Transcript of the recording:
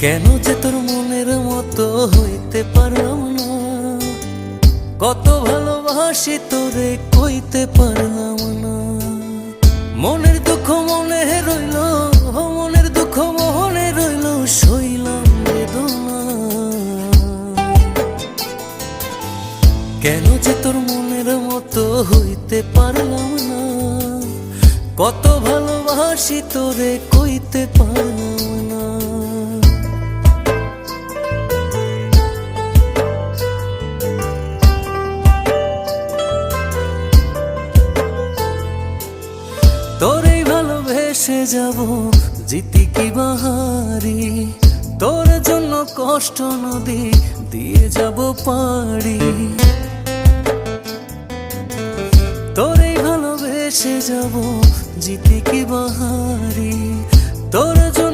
কেন যে তোর মনের মতো হইতে পারলাম না, কত ভালোবাসি তোরে কইতে পারলাম না। মনের দুঃখ মনে রইল, মনের দুঃখ মনে রইল, সইলাম বেদনা। কেন যে তোর মনের মতো হইতে পারলাম না, কত ভালোবাসি তোরে কইতে পারলাম না। তোরেই ভালোবেসে যাব জিতি কি বাহারি, তোর জন্য কষ্ট নদী দিয়ে যাব পাড়ি। তোরেই ভালোবেসে যাব জিতি কি বাহারি, তোর জন্য